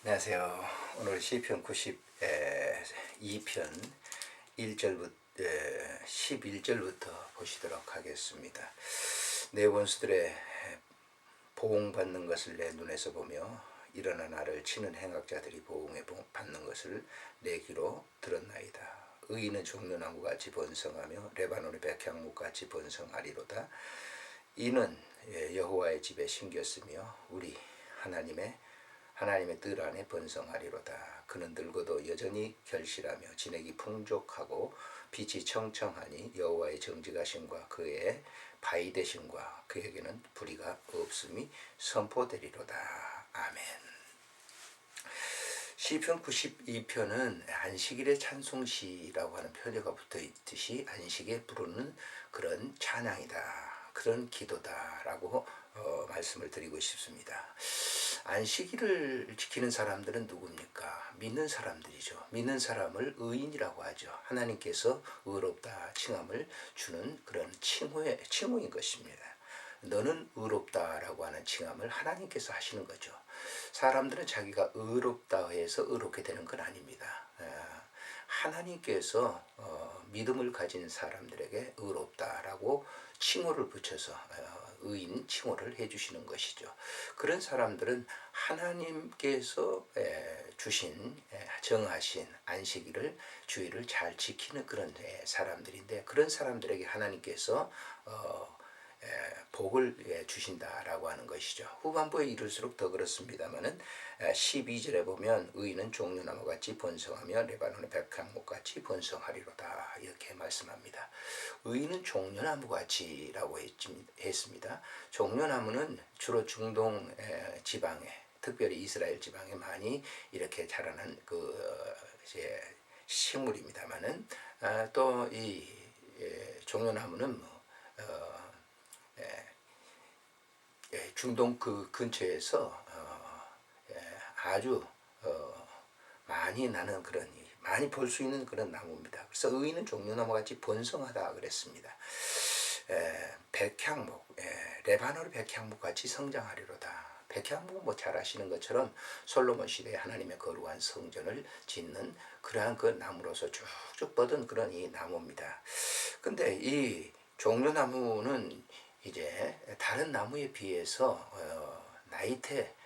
안녕하세요. 오늘 시편 92편 1절부터 11절부터 보시도록 하겠습니다. 내 원수들의 보응받는 것을 내 눈에서 보며 일어나 나를 치는 행악자들이 보응해 받는 것을 내 귀로 들었나이다. 의인은 종려나무같이 번성하며 레바논의 백향목같이 번성하리로다. 이는 여호와의 집에 심겼으며 우리 하나님의 뜻 안에 번성하리로다. 그는 늙어도 여전히 결실하며 진액이 풍족하고 빛이 청청하니 여호와의 정직하심과 그의 바위 되심과 그에게는 불의가 없음이 선포되리로다. 아멘. 시편 92편은 안식일의 찬송시라고 하는 표제가 붙어있듯이 안식에 부르는 그런 찬양이다, 그런 기도다라고 말씀을 드리고 싶습니다. 안식일을 지키는 사람들은 누굽니까? 믿는 사람들이죠. 믿는 사람을 의인이라고 하죠. 하나님께서 의롭다 칭함을 주는 그런 칭호인 것입니다. 너는 의롭다라고 하는 칭함을 하나님께서 하시는 거죠. 사람들은 자기가 의롭다 해서 의롭게 되는 건 아닙니다. 하나님께서 믿음을 가진 사람들에게 의롭다라고 칭호를 붙여서 의인 칭호를 해주시는 것이죠. 그런 사람들은 하나님께서 주신 정하신 안식일을 주일을 잘 지키는 그런 사람들인데, 그런 사람들에게 하나님께서 복을 주신다라고 하는 것이죠. 후반부에 이를수록 더 그렇습니다만은 12절에 보면 의인은 종려나무같이 번성하며 레바논의 백향목같이 번성하리로다, 이렇게 말씀합니다. 의인은 종려나무같이라고 했습니다. 종려나무는 주로 중동 지방에, 특별히 이스라엘 지방에 많이 이렇게 자라는 식물입니다만은 또 이 종려나무는 중동 그 근처에서 아주 많이 나는 그런, 많이 볼 수 있는 그런 나무입니다. 그래서 의인은 종려나무 같이 번성하다 그랬습니다. 백향목, 레바논 백향목 같이 성장하리로다. 백향목은 뭐 잘 아시는 것처럼 솔로몬 시대에 하나님의 거룩한 성전을 짓는 그러한 그 나무로서 쭉쭉 뻗은 그런 이 나무입니다. 근데 이 종려나무는 이제 다른 나무에 비해서 나이테,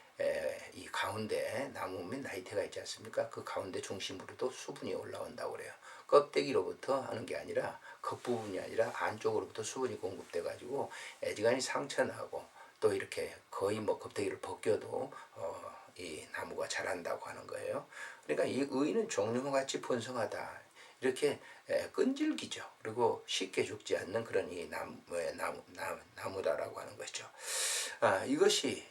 이 가운데 나무면 나이테가 있지 않습니까? 그 가운데 중심으로도 수분이 올라온다고 그래요. 껍데기로부터 하는 게 아니라, 겉부분이 아니라 안쪽으로부터 수분이 공급돼 가지고 애지간히 상처나고 또 이렇게 거의 뭐 껍데기를 벗겨도 이 나무가 자란다고 하는 거예요. 그러니까 이 의인은 종려나무같이 번성하다, 이렇게 끈질기죠. 그리고 쉽게 죽지 않는 그런 이 나무다라고 하는 거죠. 이것이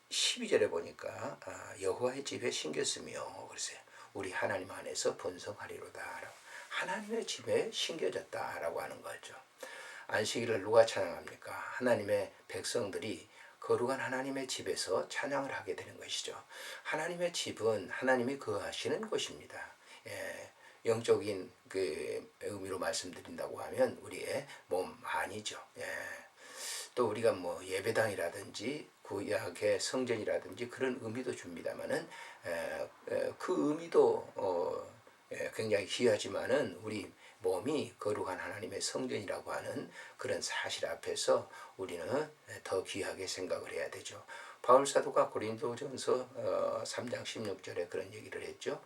12절에 보니까 여호와의 집에 심겼으며, 그랬어요. 우리 하나님 안에서 번성하리로다. 하나님의 집에 심겨졌다라고 하는 거죠. 안식일을 누가 찬양합니까? 하나님의 백성들이 거룩한 하나님의 집에서 찬양을 하게 되는 것이죠. 하나님의 집은 하나님이 거하시는 곳입니다. 영적인 그 의미로 말씀드린다고 하면 우리의 몸 안이죠. 또 우리가 뭐 예배당이라든지 구약의 성전이라든지 그런 의미도 줍니다만은 그 의미도 굉장히 귀하지만은 우리 몸이 거룩한 하나님의 성전이라고 하는 그런 사실 앞에서 우리는 더 귀하게 생각을 해야 되죠. 바울 사도가 고린도전서 3장 16절에 그런 얘기를 했죠.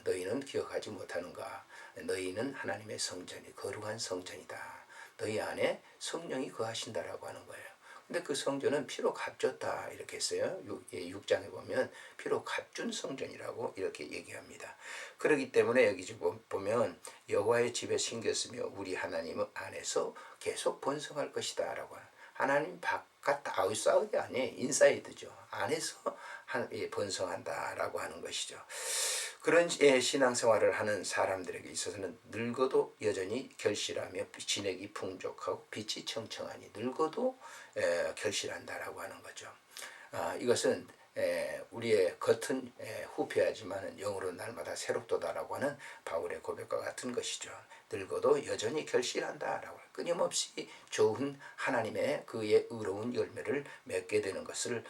너희는 기억하지 못하는가? 너희는 하나님의 성전이 거룩한 성전이다. 너희 안에 성령이 거하신다라고 하는 거예요. 근데 그 성전은 피로 값졌다 이렇게 했어요. 6장에 보면 피로 값준 성전이라고 이렇게 얘기합니다. 그렇기 때문에 여기 보면 여호와의 집에 심겼으며 우리 하나님 안에서 계속 번성할 것이다 라고 하는, 하나님 바깥 아웃사이드 아니에요. 인사이드죠. 안에서 번성한다라고 하는 것이죠. 그런 신앙생활을 하는 사람들에게 있어서는 늙어도 여전히 결실하며 진액이 풍족하고 빛이 청청하니 늙어도 결실한다라고 하는 거죠. 이것은 우리의 겉은 후패하지만 영으로 날마다 새롭도다라고 하는 바울의 고백과 같은 것이죠. 늙어도 여전히 결실한다라고 끊임없이 좋은 하나님의 그의 의로운 열매를 맺게 되는 것을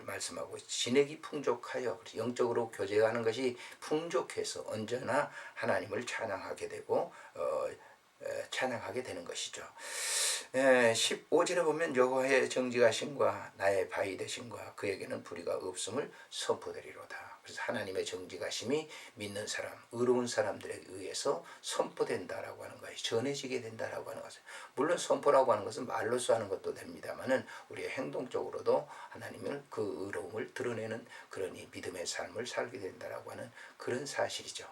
말씀하고 진액이 풍족하여 영적으로 교제하는 것이 풍족해서 언제나 하나님을 찬양하게 되고 찬양하게 되는 것이죠. 15절에 보면 여호와의 정직하심과 나의 바위 되심과 그에게는 불의가 없음을 선포되리로다. 그래서 하나님의 정직하심이 믿는 사람, 의로운 사람들에 의해서 선포된다라고 하는 것이 전해지게 된다라고 하는 것은 물론 선포라고 하는 것은 말로써 하는 것도 됩니다만은 우리의 행동적으로도 하나님을 그 의로움을 드러내는 그런 이 믿음의 삶을 살게 된다라고 하는 그런 사실이죠.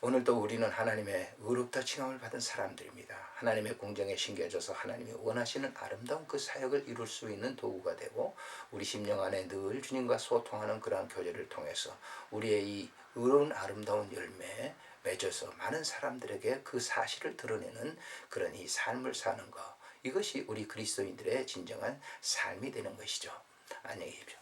오늘도 우리는 하나님의 의롭다 칭함을 받은 사람들입니다. 하나님의 공정에 신겨져서 하나님이 원하시는 아름다운 그 사역을 이룰 수 있는 도구가 되고 우리 심령 안에 늘 주님과 소통하는 그러한 교제를 통해서 우리의 이 의로운 아름다운 열매에 맺어서 많은 사람들에게 그 사실을 드러내는 그런 이 삶을 사는 것, 이것이 우리 그리스도인들의 진정한 삶이 되는 것이죠. 안녕히 계십시오.